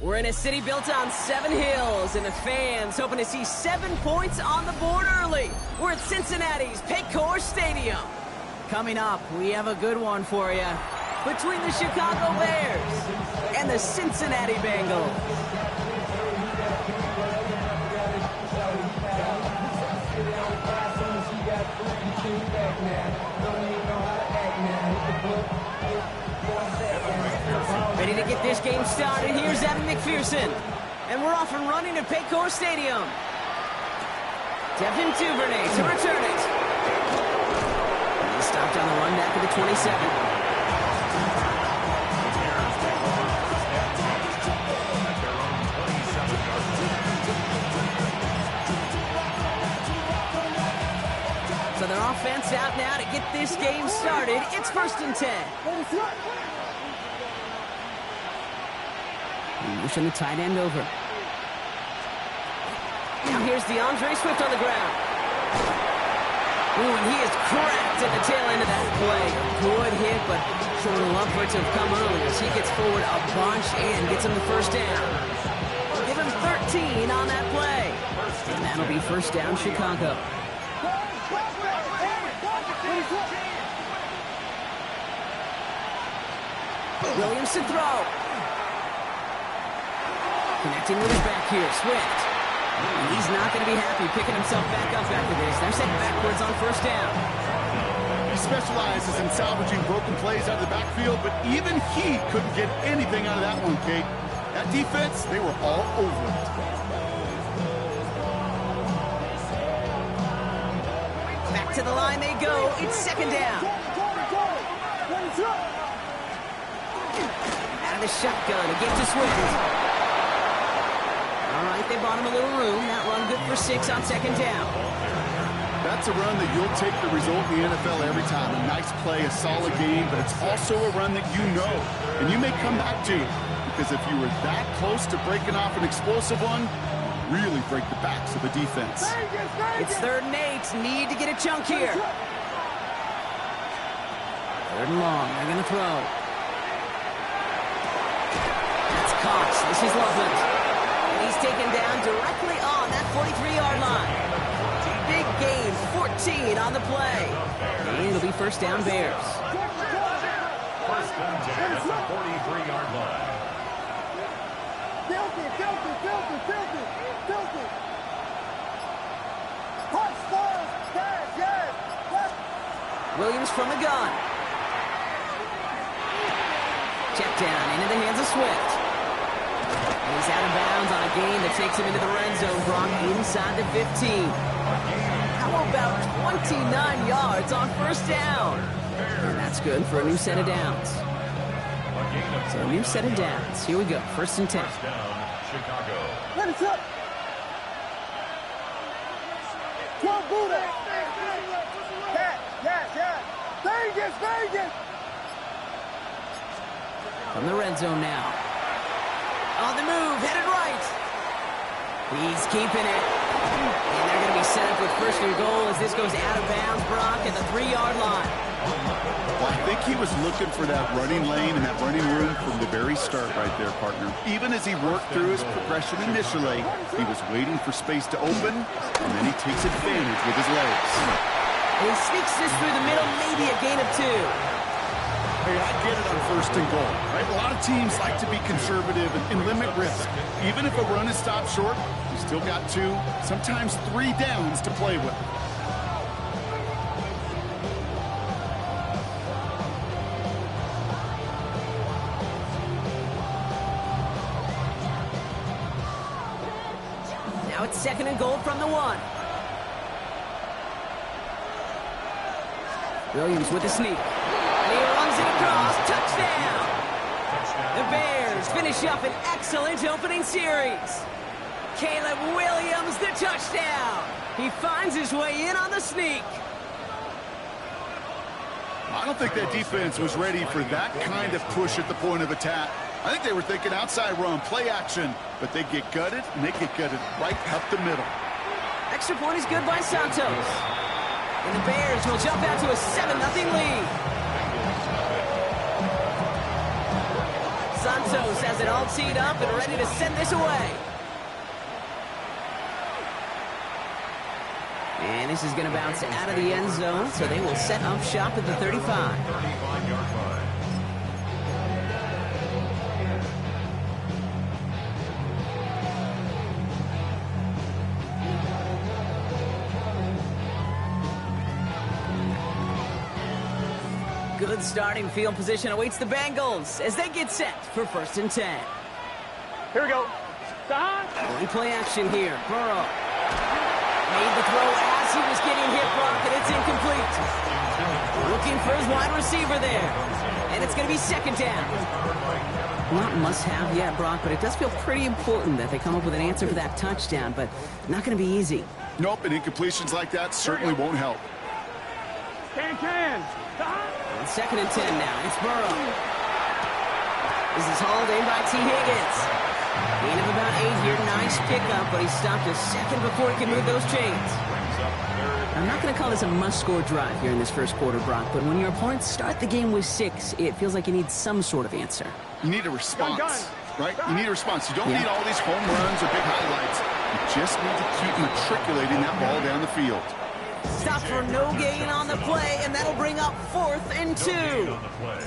We're in a city built on 7 hills, and the fans hoping to see 7 points on the board early. We're at Cincinnati's Paycor Stadium. Coming up, we have a good one for you. Between the Chicago Bears and the Cincinnati Bengals. Ready to get this game started. Here's Evan McPherson. And we're off and running at Paycor Stadium. Devin Duvernay to return it. He stopped on the run back at the 27. So their offense out now to get this game started. It's 1st and 10. Pushing the tight end over. Now here's DeAndre Swift on the ground. Ooh, and he is cracked at the tail end of that play. Good hit, but sure would love for it to have come early as he gets forward a bunch and gets him the 1st down. Give him 13 on that play. And that'll be 1st down, Chicago. Williams to throw. Connecting with his back here, Swift. And he's not going to be happy picking himself back up after this. They're set backwards on 1st down. He specializes in salvaging broken plays out of the backfield, but even he couldn't get anything out of that one, Kate. That defense, they were all over it. Back to the line they go. It's 2nd down. Out of the shotgun, a gift to Swift. All right, they bought him a little room. That run good for 6 on 2nd down. That's a run that you'll take the result in the NFL every time. A nice play, a solid game, but it's also a run that you know, and you may come back to it. Because if you were that close to breaking off an explosive one, really break the backs of the defense. It's 3rd and 8. Need to get a chunk here. 3rd and long. They're going to throw. That's Cox. This is Loveland. And he's taken down directly on that 43-yard line. Big gain, 14 on the play. And it'll be 1st down, Bears. 1st and 10 at the 43-yard line. Williams from the gun. Check down into the hands of Swift. And he's out of bounds on a gain that takes him into the red zone. Brock inside the 15. How about 29 yards on first down. And that's good for a new set of downs. So a new set of downs. Here we go. 1st and 10. First down, Chicago. Let it up. 12 Buddha. Yes. Vegas. From the red zone now. On the move, headed right. He's keeping it. And they're going to be set up with 1st and goal as this goes out of bounds, Brock, at the 3-yard line. Well, I think he was looking for that running lane and that running room from the very start right there, partner. Even as he worked through his progression initially, he was waiting for space to open, and then he takes advantage with his legs. And he sneaks this through the middle, maybe a gain of 2. Hey, I get it on 1st and goal, right? A lot of teams like to be conservative and limit risk. Even if a run is stopped short, you still got 2, sometimes 3 downs to play with. Now it's 2nd and goal from the 1. Williams with a sneak. And he runs it across. Touchdown! The Bears finish up an excellent opening series. Caleb Williams, the touchdown. He finds his way in on the sneak. I don't think that defense was ready for that kind of push at the point of attack. I think they were thinking outside run, play action, but they get gutted, and they get gutted right up the middle. Extra point is good by Santos. And the Bears will jump out to a 7-0 lead. Santos has it all teed up and ready to send this away. And this is going to bounce out of the end zone, so they will set up shop at the 35. 35-yard line. Good starting field position awaits the Bengals as they get set for 1st and 10. Here we go. Early play action here. Burrow made the throw as he was getting hit, Brock, and it's incomplete. Looking for his wide receiver there. And it's going to be 2nd down. Not must-have yet, Brock, but it does feel pretty important that they come up with an answer for that touchdown, but not going to be easy. Nope, and incompletions like that certainly won't help. Can. On 2nd and 10 now. It's Burrow. This is hauled in by T. Higgins. Gain of about 8 here. Nice pickup, but he stopped a second before he can move those chains. I'm not going to call this a must-score drive here in this first quarter, Brock, but when your opponents start the game with 6, it feels like you need some sort of answer. You need a response, right? You need a response. You don't need all these home runs or big highlights. You just need to keep matriculating that ball down the field. Stop for no gain on the play, and that'll bring up 4th and 2. On the play.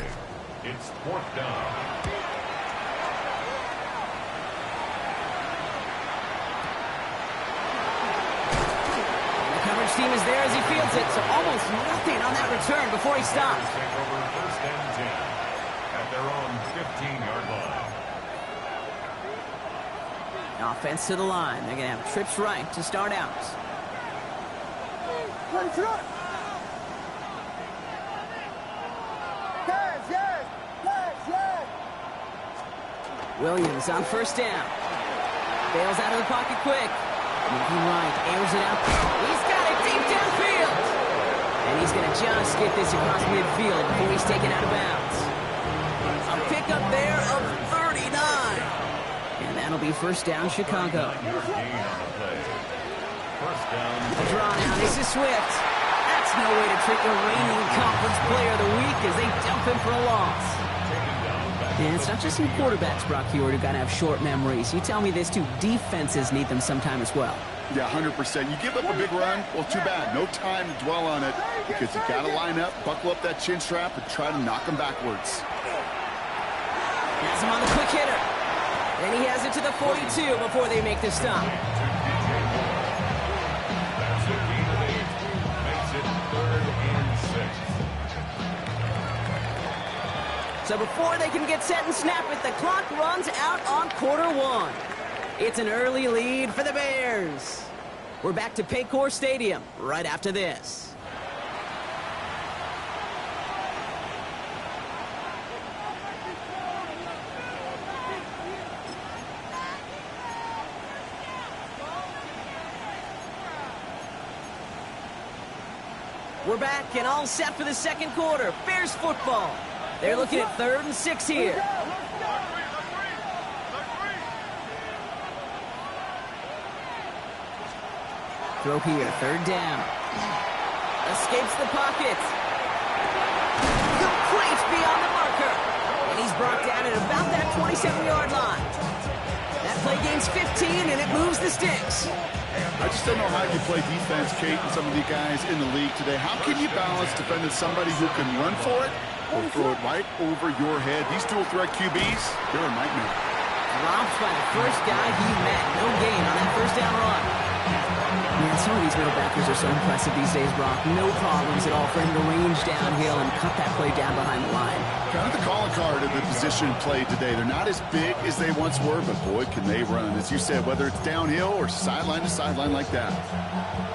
It's 4th down. The coverage team is there as he fields it, so almost nothing on that return before he stops. Take over 1st and 10 at their own 15-yard line. Offense to the line. They're going to have trips right to start out. Williams on 1st down. Bails out of the pocket quick. Moving right, airs it out. He's got it deep downfield. And he's going to just get this across midfield before he's taken out of bounds. A pickup there of 39. And that'll be 1st down, Chicago. Gain on the play. 1st down. Drawn out. This is Swift. That's no way to trick the reigning conference player of the week as they dump him for a loss. And it's not just in quarterbacks, Brock Huard, who got to have short memories. You tell me this too, defenses need them sometime as well. Yeah, 100%. You give up a big run, well, too bad. No time to dwell on it because you got to line up, buckle up that chin strap, and try to knock them backwards. Has him on the quick hitter. Then he has it to the 42 before they make the stop. That's a gain of 8. Makes it 3rd and 6. So before they can get set and snap it, the clock runs out on quarter 1. It's an early lead for the Bears. We're back to Paycor Stadium right after this. We're back and all set for the second quarter. Bears football. They're looking at 3rd and 6 here. Throw here, 3rd down. Escapes the pocket. Complete beyond the marker. And he's brought down at about that 27-yard line. That play gains 15, and it moves the sticks. I just don't know how you play defense, Kate, and some of the guys in the league today. How can you balance defending somebody who can run for it or throw it right over your head? These dual threat QBs, they're a nightmare. Dropped by the first guy he met. No gain on that 1st down run. Man, some of these middle backers are so impressive these days, Brock. No problems at all for him to range downhill and cut that play down behind the line. Kind of the calling card of the position played today. They're not as big as they once were, but boy, can they run. As you said, whether it's downhill or sideline to sideline like that.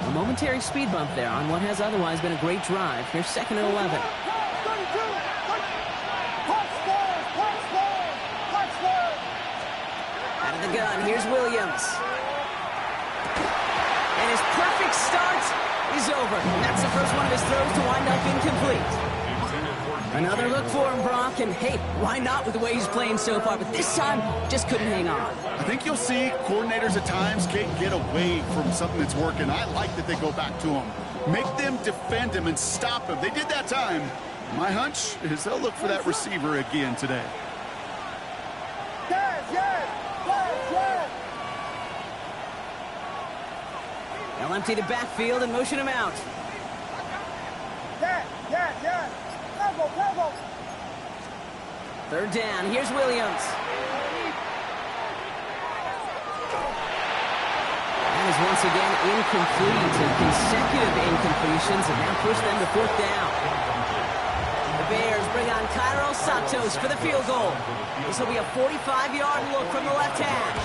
A momentary speed bump there on what has otherwise been a great drive. Here's 2nd and 11. Out of the gun, here's Williams. And his perfect start is over. That's the first one of his throws to wind up incomplete. Another look for him, Brock, and hey, why not with the way he's playing so far? But this time, just couldn't hang on. I think you'll see coordinators at times can't get away from something that's working. I like that they go back to him. Make them defend him and stop him. They did that time. My hunch is they'll look for that receiver again today. They'll empty the backfield and motion him out. Third down, here's Williams. That is once again incomplete, and consecutive incompletions have now pushed them to 4th down. The Bears bring on Cairo Santos for the field goal. This will be a 45-yard look from the left hash.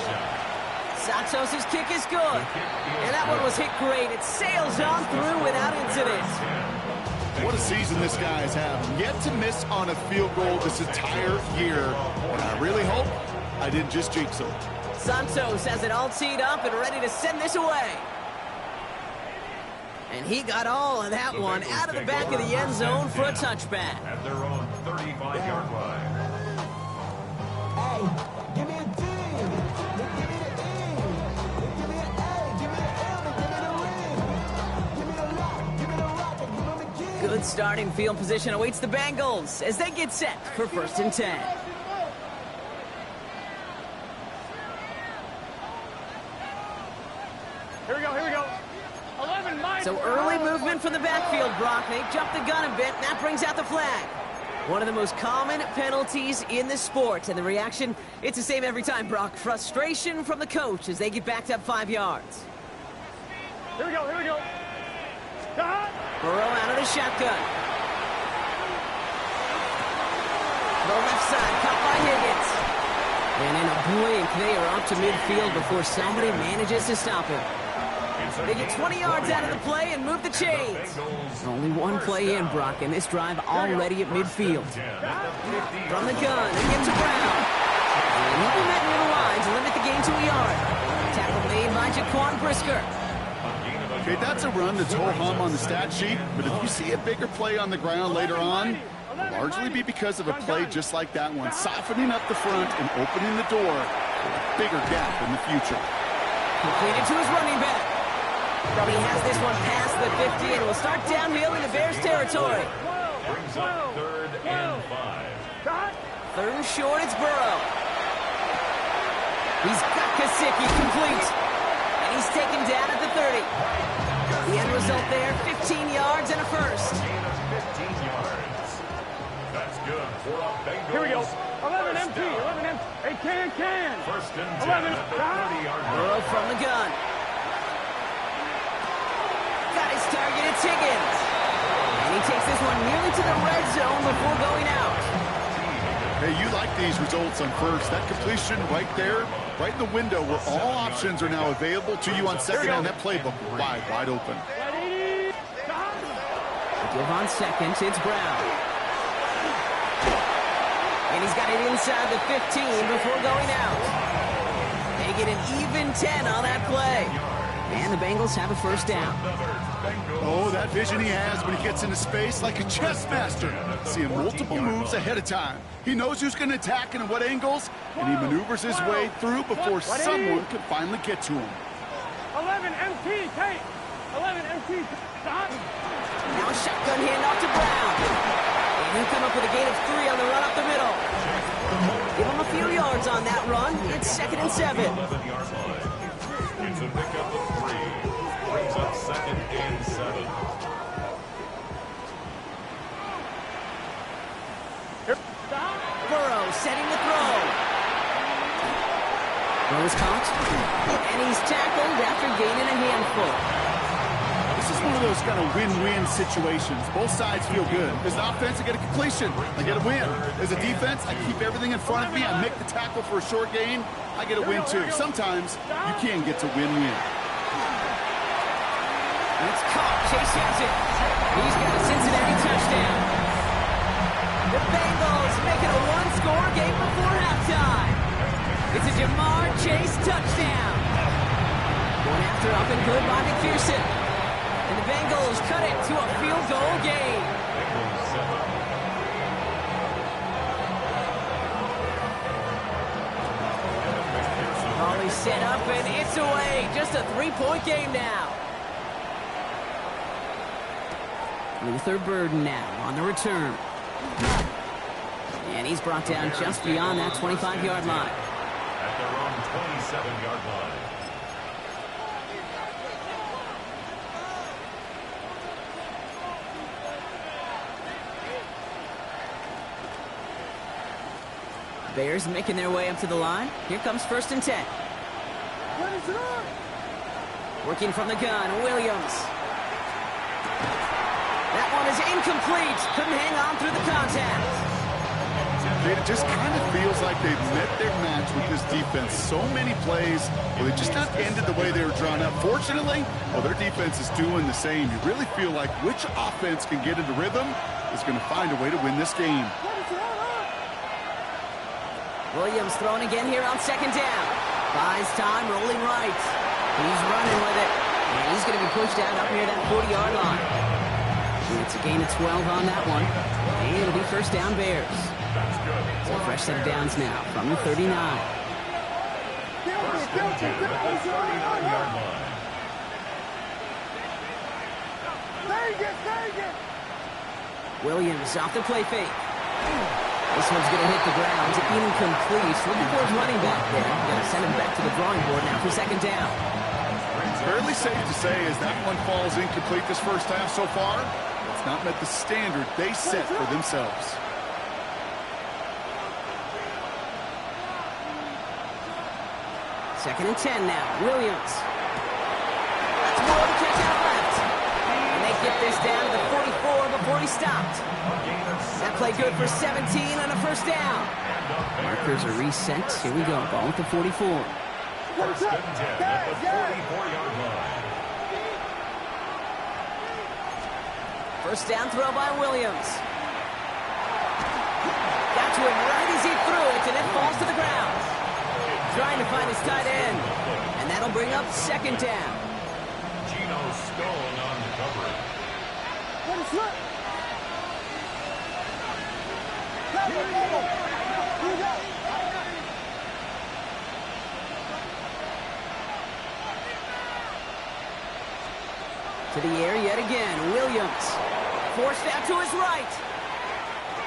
Santos' kick is good. And that one was hit great. It sails on through without incident. What a season this guy is having. Yet to miss on a field goal this entire year. And I really hope I didn't just jinx him. Santos has it all teed up and ready to send this away. And he got all of that one out of the back of the end zone for a touchback. At their own 35-yard line. Hey, give me a D. Good starting field position awaits the Bengals as they get set for 1st and 10. Here we go. 11 minus. So early movement from the backfield, Brock. They jumped the gun a bit, and that brings out the flag. One of the most common penalties in the sport, and the reaction, it's the same every time, Brock. Frustration from the coach as they get backed up 5 yards. Here we go. Burrow out of the shotgun. The left side, caught by Higgins. And in a blink, they are up to midfield before somebody manages to stop him. They get 20 yards out of the play and move the chains. Only one play in, Brock, and this drive already at midfield. From the gun, they get to Brown. And he will net near the line to limit the gain to a yard. Tackle made by Jaquan Brisker. Okay, that's a run that's ho-hum on the stat sheet, but if you see a bigger play on the ground later on, it'll largely be because of a play just like that one, softening up the front and opening the door for a bigger gap in the future. Completed to his running back. He has this one past the 50 and will start downhill in the Bears territory. Brings up 3rd and 5. 3rd and short, it's Burrow. He's got Kasicki complete. And he's taken down at the 30. The end result there, 15 yards and a first. Gain of 15 yards. That's good for a Bengals. Here we go. 11 empty. 11 empty. Hey, can. 1st and 10 11. at the 30-yard line. Burrow from the gun. Got his target, it's Higgins. And he takes this one nearly to the red zone before going out. Hey, you like these results on first. That completion right there, Right in the window where all options are now available to you on second down. That playbook wide open. Give on second, it's Brown. And he's got it inside the 15 before going out. They get an even 10 on that play. And the Bengals have a first down. Oh, that vision he has when he gets into space like a chess master. Seeing multiple moves ahead of time. He knows who's going to attack and at what angles, and he maneuvers his way through before someone can finally get to him. 11 MT, Kate. 11 MT, stop. Now shotgun handoff to Brown. And he'll come up with a gain of 3 on the run up the middle. Give him a few yards on that run. It's 2nd and 7. 11-yard line. It's a pickup of 3. Brings up 2nd and 7. Burrow setting the throw. Burrow is caught. And he's tackled after gaining a handful. This is one of those kind of win-win situations. Both sides feel good. As an offense, I get a completion. I get a win. As a defense, I keep everything in front of me. I make the tackle for a short gain. I get a win, too. Sometimes you can get to win-win. It's caught. Chase has it. He's got a Cincinnati touchdown. The Bengals make it a one-score game before halftime. It's a Jamar Chase touchdown. Going after up and good by McPherson. And the Bengals cut it to a field goal game. Always set up and it's away. Just a 3-point game now. Luther Burden now on the return. And he's brought down just beyond that 25-yard line. At their own 27-yard line. Bears making their way up to the line. Here comes 1st and 10. Working from the gun, Williams. That one is incomplete. Couldn't hang on through the contact. It just kind of feels like they've met their match with this defense. So many plays where they just not ended the way they were drawn up. Fortunately, well, their defense is doing the same. You really feel like which offense can get into rhythm is going to find a way to win this game. Williams throwing again here on 2nd down. Buys time, rolling right. He's running with it. And he's going to be pushed out up near that 40-yard line. And it's a gain of 12 on that one. And it'll be 1st down Bears. So a fresh set of downs now from the 39. 1st and 10 at the 39-yard line. Williams off the play fake. This one's going to hit the ground. Incomplete. Looking for his running back there. Going to send him back to the drawing board now for 2nd down. Fairly safe to say as that one falls incomplete this first half so far, it's not met the standard they set for themselves. Second and 10 now. Williams. That's more to catch out left. And they get this down to the 44 before he stopped. That play good for 17 and a 1st down. Markers are reset. Here we go. Ball with the 44. 1st and 10 at the 44-yard line. 1st down throw by Williams. Got to him right as he threw it, and it falls to the ground. Trying to find his tight end. And that'll bring up 2nd down. Gino Stone on the coverage. To the air yet again. Williams. Forced out to his right.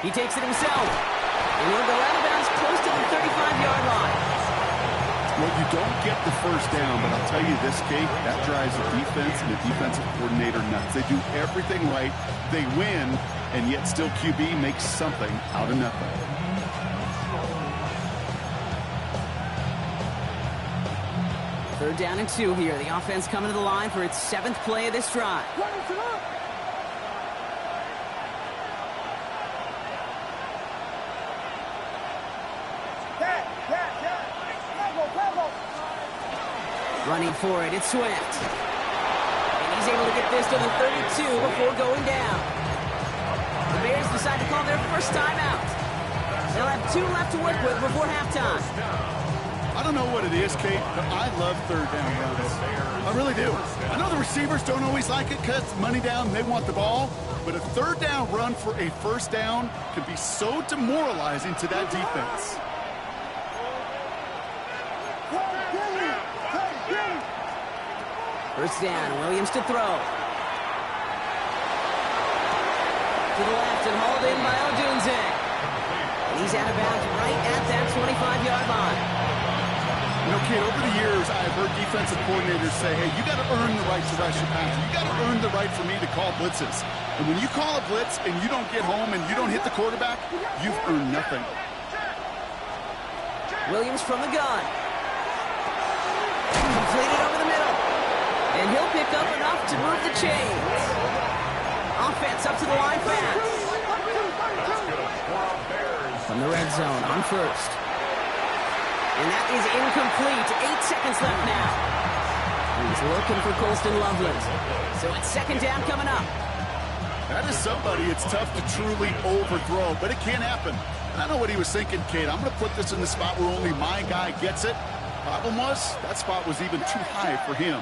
He takes it himself. And he'll go out of bounds close to the 35-yard line. Well, you don't get the 1st down, but I'll tell you this, Kate, that drives the defense and the defensive coordinator nuts. They do everything right. They win, and yet still QB makes something out of nothing. Third down and 2 here. The offense coming to the line for its 7th play of this drive. Running for it, it's Swift. And he's able to get this to the 32 before going down. The Bears decide to call their first timeout. They'll have 2 left to work with before halftime. I don't know what it is, Kate, but I love third down runs. I really do. I know the receivers don't always like it because money down, they want the ball. But a third down run for a first down can be so demoralizing to that defense. First down, Williams to throw. To the left and hauled in by Odunze. And he's out of bounds right at that 25-yard line. You know, kid, over the years, I've heard defensive coordinators say, hey, you got to earn the right to rush your passer. You got to earn the right for me to call blitzes. And when you call a blitz and you don't get home and you don't hit the quarterback, you've earned nothing. Williams from the gun. Completed over the middle. And he'll pick up enough to move the chains. Offense up to the line fast. From the red zone on first. And that is incomplete. 8 seconds left now. He's looking for Colston Loveland. So it's second down coming up. That is somebody it's tough to truly overthrow, but it can happen. I know what he was thinking, Kate. I'm going to put this in the spot where only my guy gets it. Problem was, that spot was even too high for him.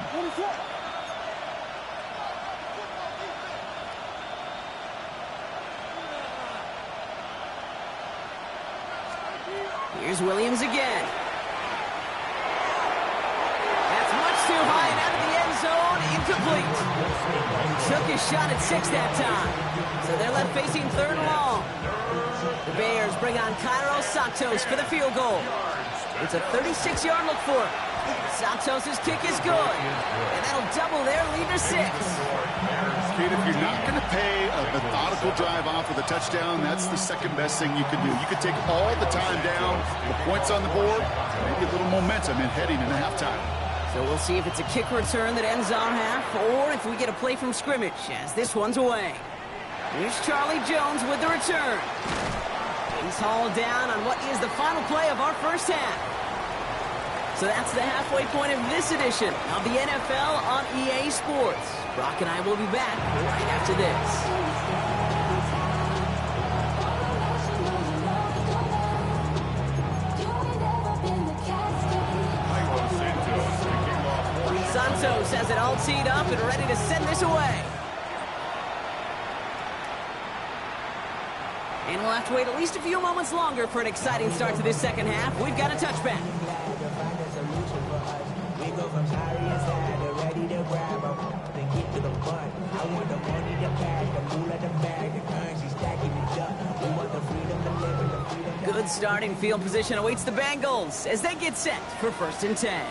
Here's Williams again. That's much too high and out of the end zone. Incomplete. Took his shot at 6 that time. So they're left facing third and long. The Bears bring on Cairo Santos for the field goal. It's a 36-yard look for him. Santos' kick is good. And that'll double their lead to 6. Kate, if you're not going to pay a methodical drive off with a touchdown, that's the second best thing you can do. You could take all the time down, the points on the board, maybe a little momentum in heading into halftime. So we'll see if it's a kick return that ends on half, or if we get a play from scrimmage, as this one's away. Here's Charlie Jones with the return. He's hauled down on what is the final play of our first half. So that's the halfway point of this edition of the NFL on EA Sports. Brock and I will be back right after this. Santos has it all teed up and ready to send this away. And we'll have to wait at least a few moments longer for an exciting start to this second half. We've got a touchback. Good starting field position awaits the Bengals as they get set for 1st and 10.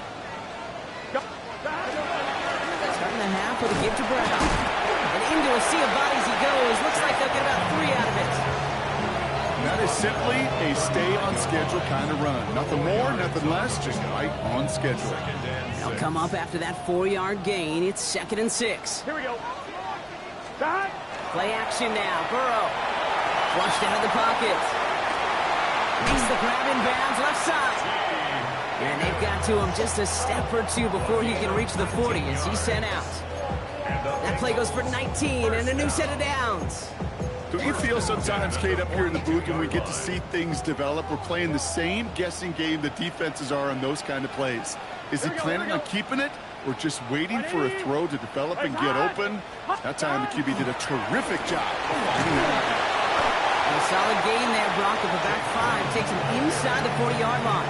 Starting the half with a give to Brown. And into a sea of bodies he goes. Looks like they'll get about 3 out of it. That is simply a stay-on-schedule kind of run. Nothing more, nothing less, just right on schedule. They'll come up after that 4-yard gain. It's 2nd and 6. Here we go. Play action now. Burrow. Flushed out of the pocket. He's the grab in bounds left side. And they've got to him just a step or 2 before he can reach the 40 as he's sent out. That play goes for 19 and a new set of downs. Don't you feel sometimes, Kate, up here in the booth when we get to see things develop, we're playing the same guessing game the defenses are on those kind of plays? Is he planning on keeping it or just waiting for a throw to develop and get open? That time the QB did a terrific job of finding that out. A solid gain there, Brock, of the back 5 takes him inside the 40-yard line.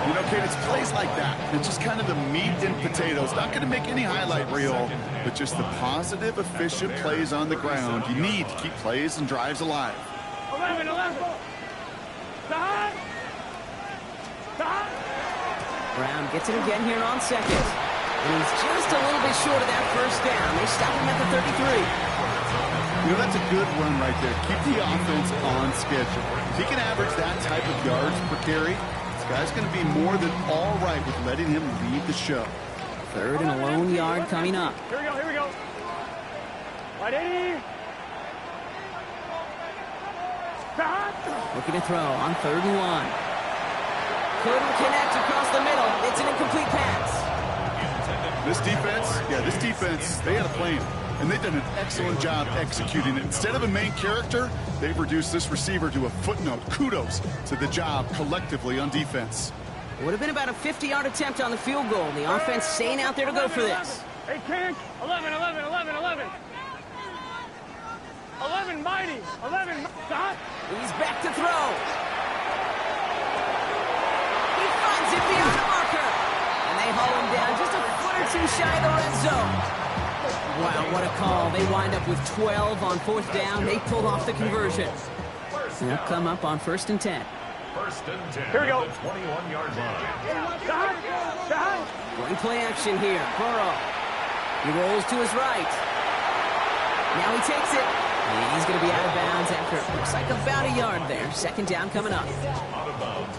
You know, Kate, it's plays like that. It's just kind of the meat and potatoes. Not going to make any highlight reel, but just the positive, efficient plays on the ground. You need to keep plays and drives alive. 11. Brown gets it again here on 2nd. And he's just a little bit short of that first down. They stop him at the 33. You know, that's a good run right there. Keep the offense on schedule. If he can average that type of yards per carry, this guy's going to be more than all right with letting him lead the show. 3rd and a lone yard coming up. Here we go. Right 80. Looking to throw on 3rd and 1. Couldn't connect across the middle. It's an incomplete pass. This defense, they had a plan, and they've done an excellent job executing it. Instead of a main character, they've reduced this receiver to a footnote. Kudos to the job collectively on defense. It would have been about a 50-yard attempt on the field goal. The offense staying out there to go for this. Hey, Ken. 11, 11, 11, 11. 11, mighty. 11, stop. He's back to throw. He finds it beyond the marker. And they haul him down just a foot or two shy of the red zone. Wow, what a call. They wind up with 12 on 4th down. They pulled off the conversion. They'll come up on 1st and 10. 1st and 10. Here we go. The 21-yard line. Going play action here. Burrow. He rolls to his right. Now he takes it. And he's going to be out of bounds after it looks like about a yard there. 2nd down coming up.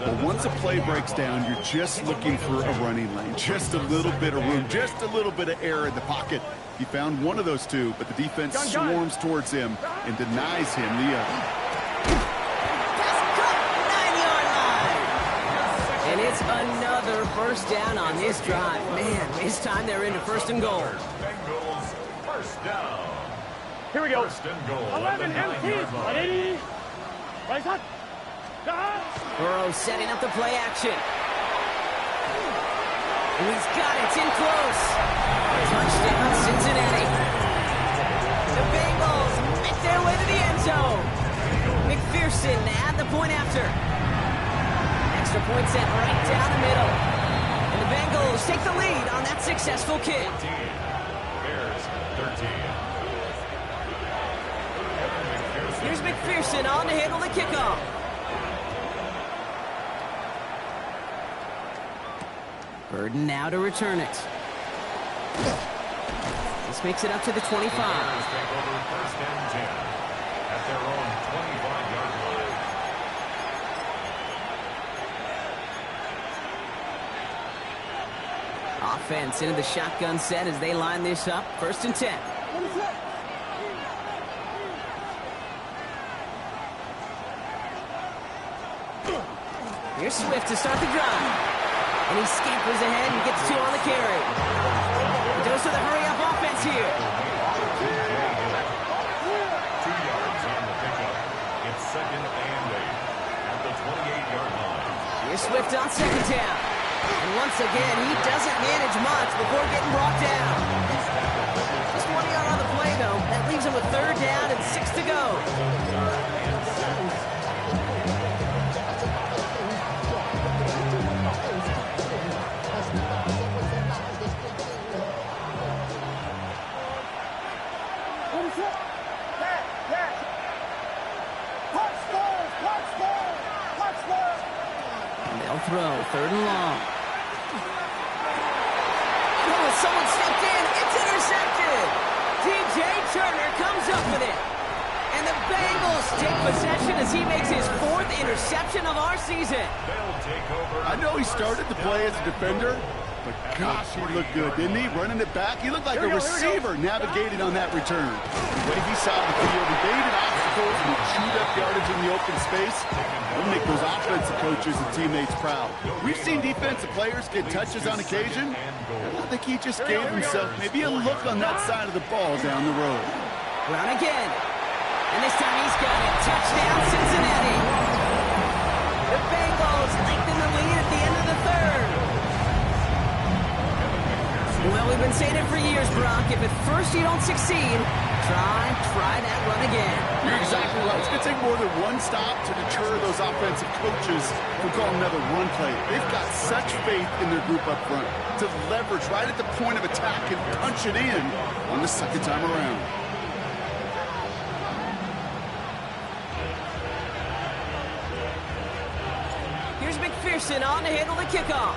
Well, once a play breaks down, you're just looking for a running lane. Just a little bit of room, just a little bit of air in the pocket. He found one of those two, but the defense swarms towards him and denies him the other. And it's another 1st down on this drive. Man, this time they're into 1st and goal. Bengals 1st down. Here we go. 1st and goal. 11, empty. 80. Right side. Burrow setting up the play action. And he's got it. It's in close. Touchdown, Cincinnati. The Bengals make their way to the end zone. McPherson at the point after. Extra point sent right down the middle. And the Bengals take the lead on that successful kick. 14. Bears 13. Here's McPherson on to handle the kickoff. Burden now to return it. This makes it up to the 25. Bears take over 1st and 10 at their own 25-yard line. Offense into the shotgun set as they line this up. 1st and 10. Here's Swift to start the drive. And he scampers ahead and gets 2 on the carry. He goes to the hurry-up offense here. 2 yards on the pickup. It's 2nd and 8 at the 28-yard line. Here's Swift on 2nd down. And once again, he doesn't manage much before getting brought down. Just 1 yard on the play, though. That leaves him with 3rd down and 6 to go. They'll throw 3rd and long. Oh, someone stepped in. It's intercepted. DJ Turner comes up with it. And the Bengals take possession as he makes his 4th interception of our season. They'll take over. I know he started to play as a defender, but gosh, he looked good, didn't he? Running it back. He looked like a receiver navigating on that return. The way he saw the field, he evaded obstacles and he chewed up yardage in the open space. It'll make those offensive coaches and teammates proud. We've seen defensive players get touches on occasion. I think he just gave himself maybe a look on that side of the ball down the road. Brown again. And this time he's got it. Touchdown, Cincinnati. The Bengals lengthen the lead at the end of the 3rd. Well, we've been saying it for years, Brock. If at first you don't succeed, try that run again. You're exactly right. It's going to take more than one stop to deter those offensive coaches from calling another run play. They've got such faith in their group up front to leverage right at the point of attack and punch it in on the 2nd time around. Here's McPherson on to handle the kickoff.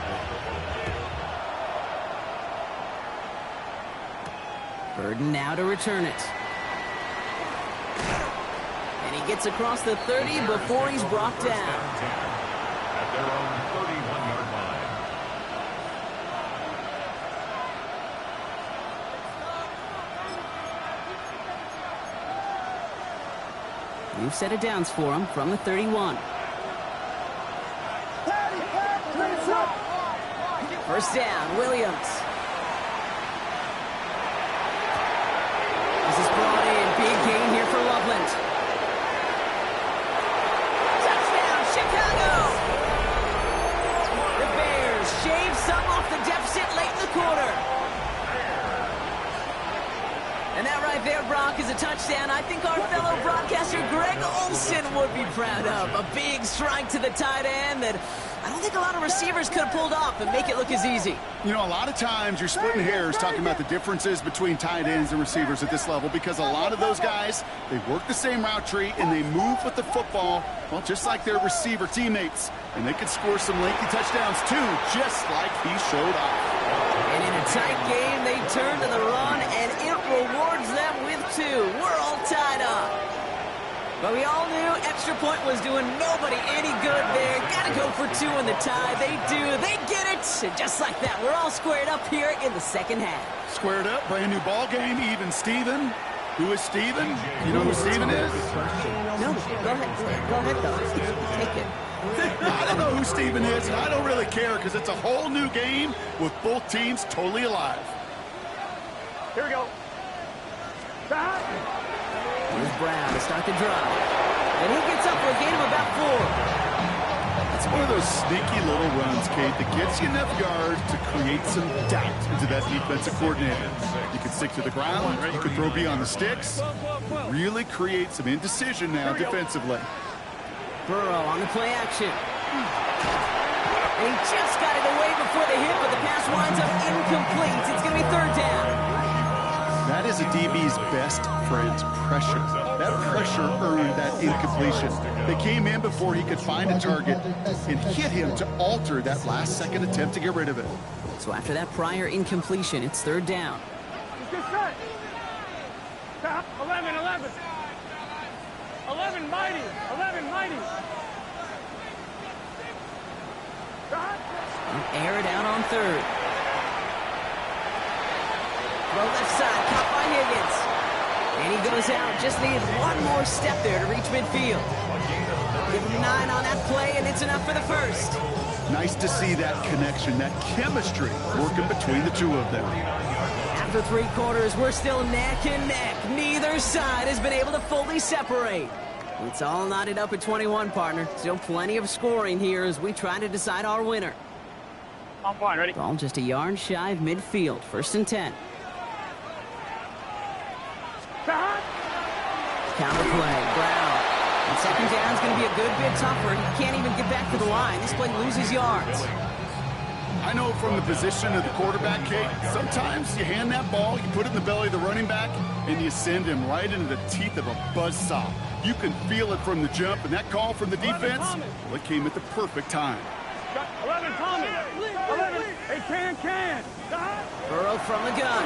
Burden now to return it. And he gets across the 30 before he's brought down. At their own 31-yard line. New set of downs for him from the 31. 1st down, Williams. touchdown I think our fellow broadcaster Greg Olson would be proud of. A big strike to the tight end that I don't think a lot of receivers could have pulled off and make it look as easy. You know, a lot of times you're splitting hairs talking about the differences between tight ends and receivers at this level because a lot of those guys, they work the same route tree and they move with the football, well, just like their receiver teammates. And they could score some lengthy touchdowns too, just like he showed off. And in a tight game, they turn to the run, and it rewards them with 2. We're all tied up. But we all knew extra point was doing nobody any good there. Got to go for 2 in the tie. They do. They get it. And just like that, we're all squared up here in the second half. Squared up, brand new ball game, even Steven. Who is Steven? You know who Steven is? No, go ahead. Go ahead, though. Take it. I don't know who Steven is, and I don't really care because it's a whole new game with both teams totally alive. Here we go. Stop. Here's Brown to start the drive. And he gets up for a gain of about 4. It's one of those sneaky little runs, Kate, that gets you enough yards to create some doubt into that defensive coordinator. You can stick to the ground, you can throw beyond the sticks, really create some indecision now defensively. Burrow on the play action. And he just got it away before the hit, but the pass winds up incomplete. It's going to be 3rd down. That is a DB's best friend, pressure. That pressure earned that incompletion. They came in before he could find a target and hit him to alter that last-second attempt to get rid of it. So after that prior incompletion, it's 3rd down. Get set. Stop. 11, 11. 11 mighty. 11 mighty. Stop. Air it out on 3rd. Throw left side, caught by Higgins. And he goes out. Just needs one more step there to reach midfield. Give him 9 on that play, and it's enough for the 1st. Nice to see that connection, that chemistry working between the 2 of them. After 3 quarters, we're still neck and neck. Neither side has been able to fully separate. It's all knotted up at 21, partner. Still plenty of scoring here as we try to decide our winner. I'm fine, ready? Ball just a yard shy of midfield. 1st and 10. Stop. Counter play, Brown. And 2nd down is going to be a good bit tougher. He can't even get back to the line. This play loses yards. I know from the position of the quarterback, Kate, sometimes you hand that ball, you put it in the belly of the running back, and you send him right into the teeth of a buzzsaw. You can feel it from the jump, and that call from the defense, well, it came at the perfect time. 11 Tommy. 11. Hey, can. Stop. Burrow from the gun.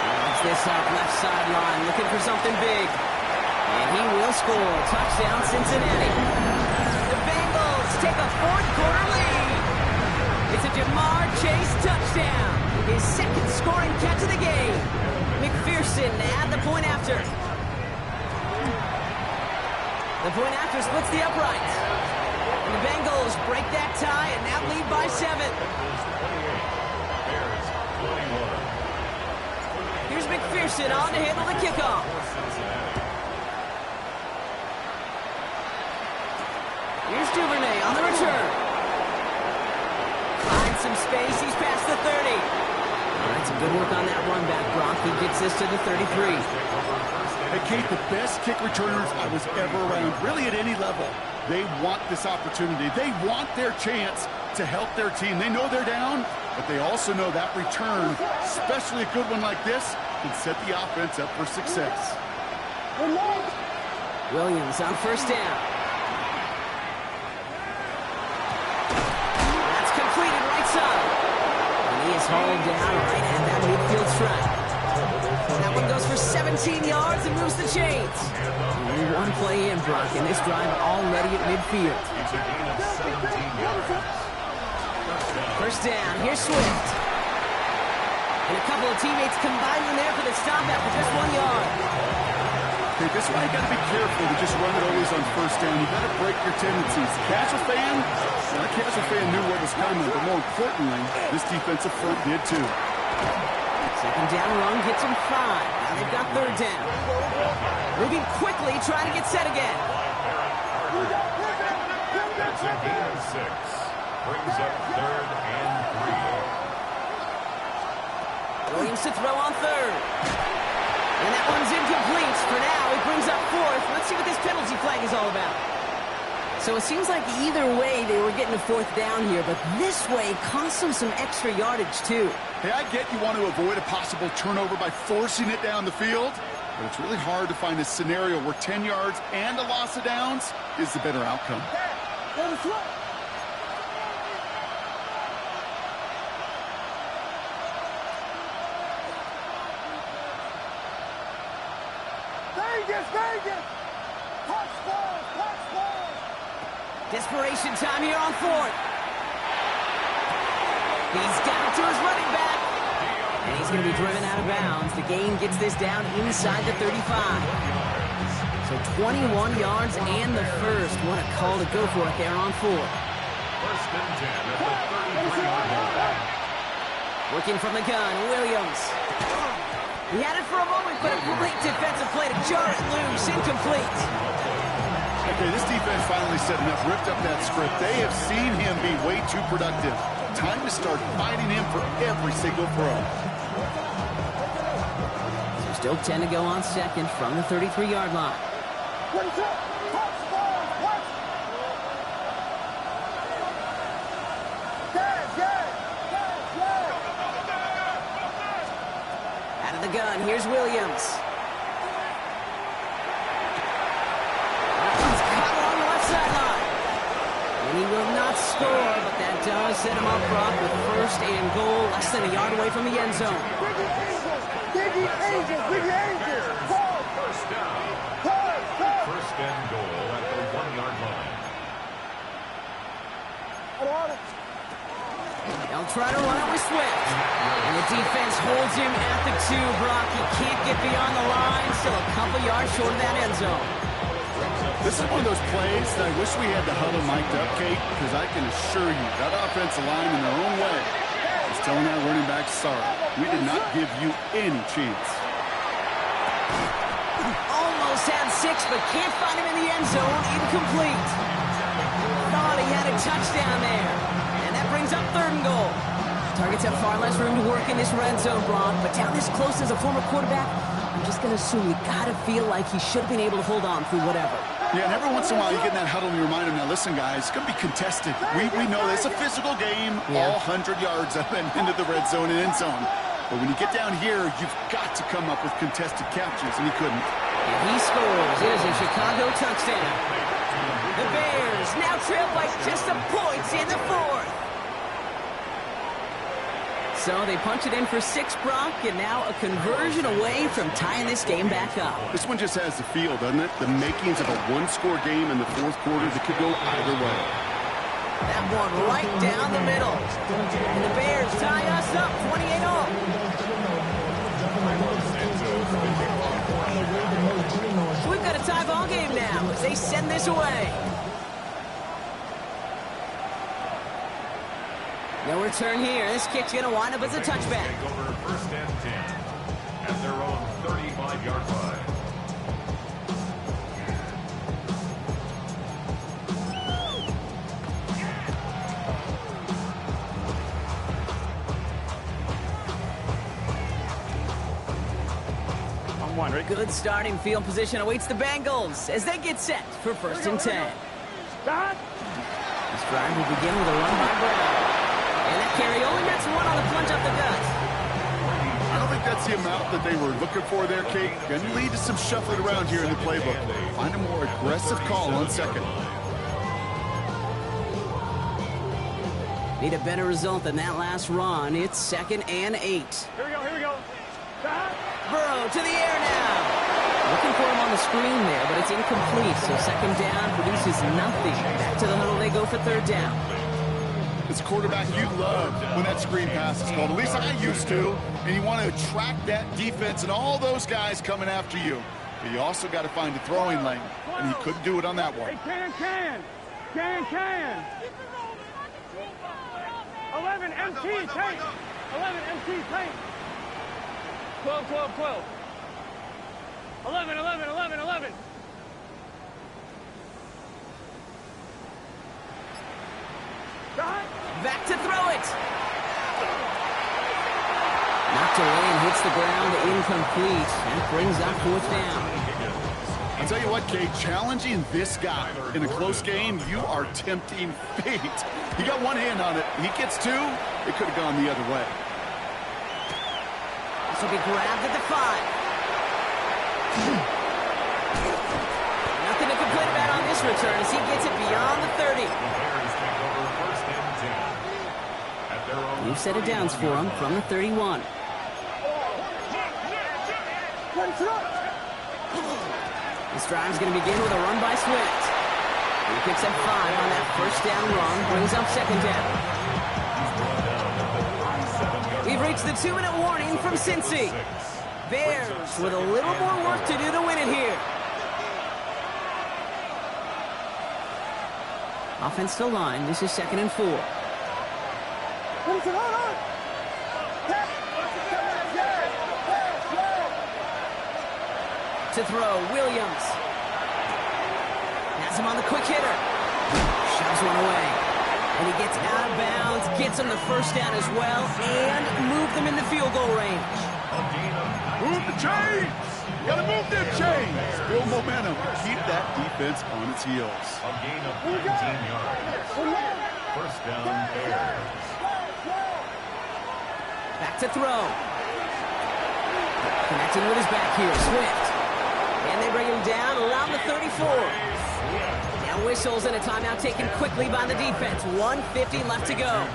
Lines this up, left sideline, looking for something big. And he will score. Touchdown, Cincinnati. The Bengals take a 4th quarter lead. It's a Jamar Chase touchdown. His 2nd scoring catch of the game. McPherson at the point after. The point after splits the uprights. And the Bengals break that tie and now lead by 7. Here's McPherson on to handle the kickoff. Here's Duvernay on the return. Finds some space. He's past the 30. All right, some good work on that run back, Brock. He gets this to the 33. Hey, Kate, the best kick returners I was ever around, really at any level. They want this opportunity. They want their chance to help their team. They know they're down, but they also know that return, especially a good one like this, can set the offense up for success. Williams on 1st down. That's completed right side. And he is hauled down right at that midfield stripe. That one goes for 17 yards and moves the chains. Only one play in, Brock, and this drive already at midfield. 1st down. Here's Swift. And a couple of teammates combining there for the stop after just 1 yard. Okay, this is why you got to be careful to just run it always on 1st down. You got to break your tendencies. Casual fan, well, that casual fan knew what was coming, but more importantly, this defensive front did too. 2nd down run gets them 5. Now they've got 3rd down. Moving quickly, trying to get set again. That's a gain of 6. Brings up 3rd and 3. Williams to throw on 3rd. And that one's incomplete. For now, he brings up fourth. Let's see what this penalty flag is all about. So it seems like either way they were getting a fourth down here, but this way cost them some extra yardage too. Hey, I get you want to avoid a possible turnover by forcing it down the field, but it's really hard to find a scenario where 10 yards and a loss of downs is the better outcome. Vegas! Desperation time here on fourth. He's got it to his running back. And he's going to be driven out of bounds. The gain gets this down inside the 35. So 21 yards and the first. What a call to go for it there on fourth. First and 10 at the 33-yard line. Working from the gun, Williams. He had it for a moment, but a great defensive play to jar it loose. Incomplete. Okay, this defense finally set enough, ripped up that script. They have seen him be way too productive. Time to start fighting him for every single throw. So still 10 to go on second from the 33-yard line. Out of the gun, here's Williams. He will not score, but that does set him up, Brock, with first and goal, less than a yard away from the end zone. Biggie Angels! First down. First and goal at the 1-yard line. They'll try to run it with Swift. And the defense holds him at the 2, Brock. He can't get beyond the line, still a couple yards short of that end zone. This is one of those plays that I wish we had the huddle mic'd up, Kate, because I can assure you that offensive line in their own way is telling that running back, sorry, we did not give you any chance. Almost had 6, but can't find him in the end zone. Incomplete. Thought he had a touchdown there. And that brings up third and goal. Targets have far less room to work in this red zone, Brock, but down this close as a former quarterback, I'm just going to assume you got to feel like he should have been able to hold on through whatever. Yeah, and every once in a while you get in that huddle and you remind them, now listen, guys, it's going to be contested. We know it's a physical game, all 100 yards up and into the red zone and end zone. But when you get down here, you've got to come up with contested catches, and he couldn't. And he scores. It is a Chicago touchdown. The Bears now trail by just a point in the fourth. So they punch it in for 6, Brock, and now a conversion away from tying this game back up. This one just has the feel, doesn't it? The makings of a one-score game in the fourth quarter that could go either way. That one right down the middle. And the Bears tie us up 28-all. So we've got a tie ball game now as they send this away. No return here. This kick's going to wind up as a touchback. Take over first and 10 at their own 35-yard line. Good starting field position awaits the Bengals as they get set for first and 10. Stop! This drive will begin with a run by Brown. And that carry only gets one on the plunge up the gut. I don't think that's the amount that they were looking for there, Kate. Going to lead to some shuffling around here in the playbook. Find a more aggressive call on second. Need a better result than that last run. It's 2nd and 8. Here we go. Stop! Burrow to the air now. Looking for him on the screen there, but it's incomplete. So 2nd down produces nothing. Back to the huddle they go for 3rd down. As a quarterback, you love when that screen pass is called. At least I used to. And you want to attract that defense and all those guys coming after you. But you also got to find a throwing lane. And he couldn't do it on that one. Hey, can. 11 MT tank. 11 MT tank. 12. 11. Back to throw it. Knocked away, and hits the ground incomplete. That brings up 4th down. I'll tell you what, Kate, challenging this guy in a close game, you are tempting fate. He got one hand on it. He gets two. It could have gone the other way. This will be grabbed at the 5. Nothing to complain about on this return as he gets it beyond the 30. New set of downs for him from the 31. This drive's going to begin with a run by Swift. He picks up 5 on that 1st down run, brings up 2nd down. We've reached the 2-minute warning from Cincy. Bears with a little more work to do to win it here. Offense to line. This is 2nd and 4. To throw, Williams. Has him on the quick hitter. Shoves one away. And he gets out of bounds, gets him the 1st down as well, and moved them in the field goal range. Move the chains! You gotta move them chains! Build momentum. Keep that defense on its heels. A gain of 19 yards. 1st down, Bears. Back to throw. Connecting with his back here, Swift. And they bring him down around the 34. Now whistles and a timeout taken quickly by the defense. 1:50 left to go.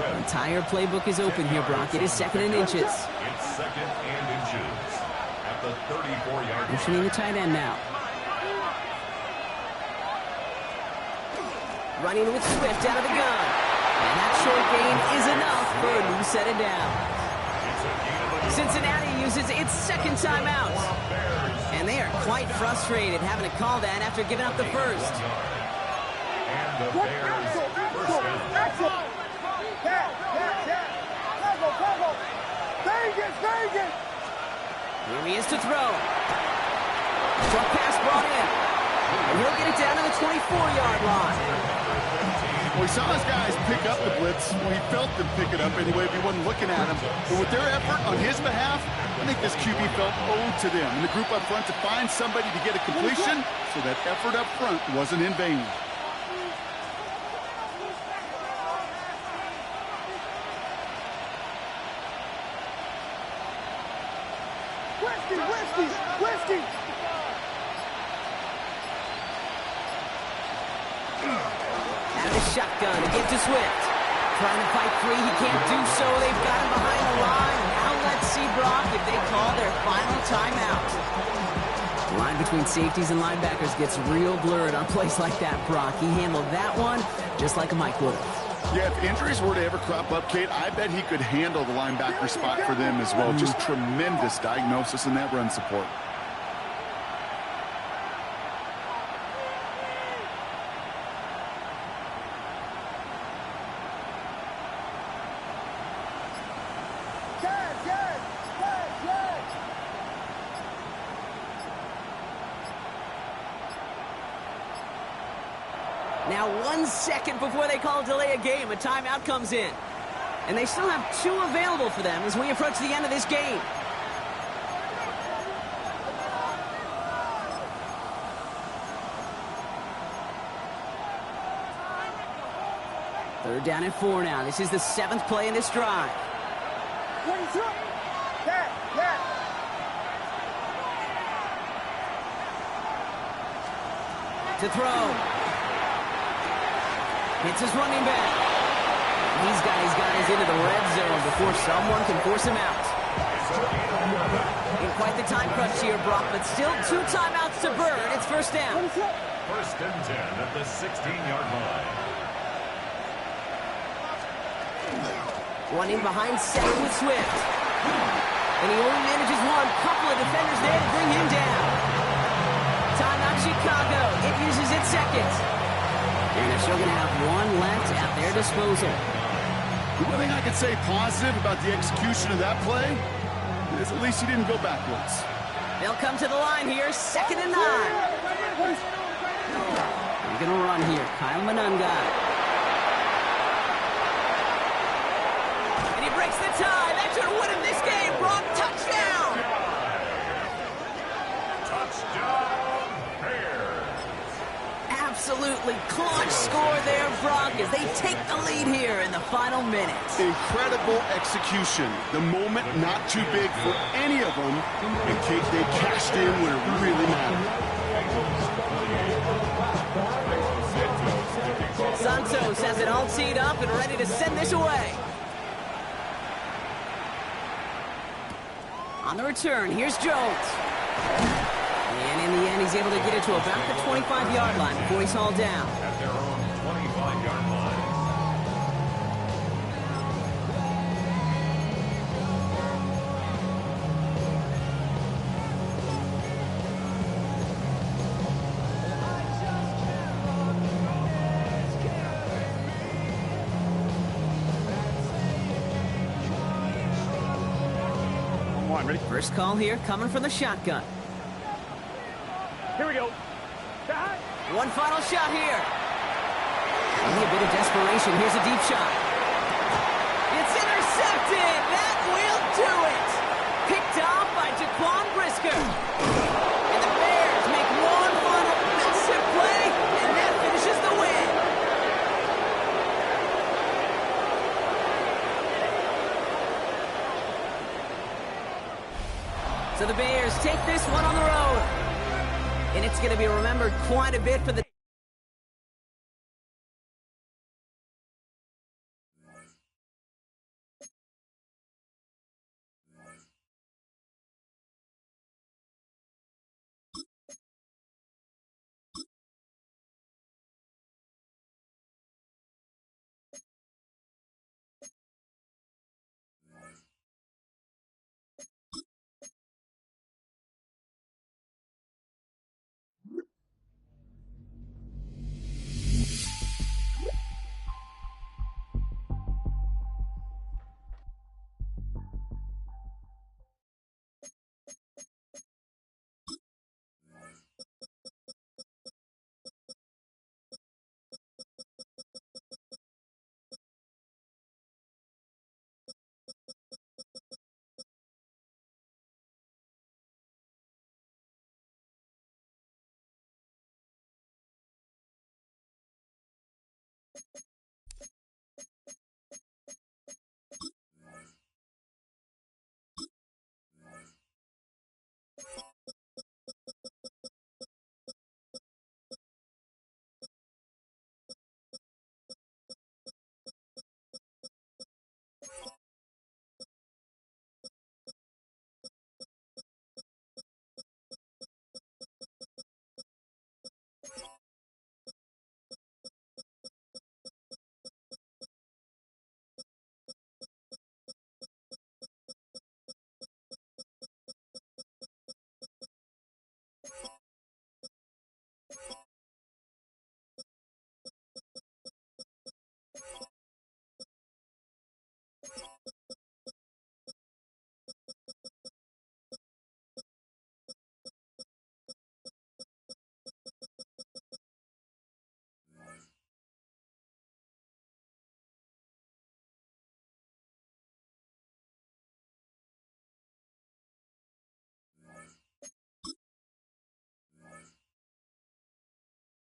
The entire playbook is open here, Brock. It is 2nd and inches. It's 2nd and inches at the 34-yard line. Motioning the tight end now. Running with Swift out of the gun. And that short gain is enough for a new set of downs. Cincinnati uses its 2nd timeout. And they are quite frustrated having to call that after giving up the 1st. And the Bears first down. Here he is to throw. Short pass brought in. And he'll get it down to the 24-yard line. Well, he saw his guys pick up the blitz. Well, he felt them pick it up anyway if he wasn't looking at him. But with their effort on his behalf, I think this QB felt owed to them. And the group up front to find somebody to get a completion, so that effort up front wasn't in vain. Whiskey! Out of the shotgun to get to Swift. Trying to fight free. He can't do so. They've got him behind the line. Now let's see, Brock, if they call their final timeout. The line between safeties and linebackers gets real blurred on plays like that, Brock. He handled that one just like a Mike would have. Yeah, if injuries were to ever crop up, Kate, I bet he could handle the linebacker spot for them as well. Just tremendous diagnosis in that run support. Now 1 second before they call delay a game, a timeout comes in. And they still have 2 available for them as we approach the end of this game. Third down and 4 now. This is the 7th play in this drive. To throw. Hits his running back. These guys got us into the red zone before someone can force him out. In quite the time crunch here, Brock, but still 2 timeouts to burn. It's 1st down. 1st and 10 at the 16-yard line. Running behind 7 with Swift. And he only manages one. Couple of defenders there to bring him down. Timeout Chicago. It uses its 2nd. And they're still going to have 1 left at their disposal. The one thing I can say positive about the execution of that play is at least he didn't go backwards. They'll come to the line here, 2nd and 9. They're going to run here. Kyle Manunga. And he breaks the tie. That should win him this game. Brock Touchdown, Bears. Absolutely clutch score there, Brock, as they take the lead here in the final minutes. Incredible execution. The moment not too big for any of them, and they cashed in when it really mattered. Santos has it all teed up and ready to send this away. On the return, here's Jones. And in the end, he's able to get it to about the 25-yard line before he's hauled down. At their own 25-yard line. Ready? First call here, coming from the shotgun. Here we go. One final shot here. Only a bit of desperation. Here's a deep shot. It's intercepted. That will do it. Picked off by Jaquan Brisker. And the Bears make one final massive play, and that finishes the win. So the Bears take this one on the road. And it's going to be remembered quite a bit for the...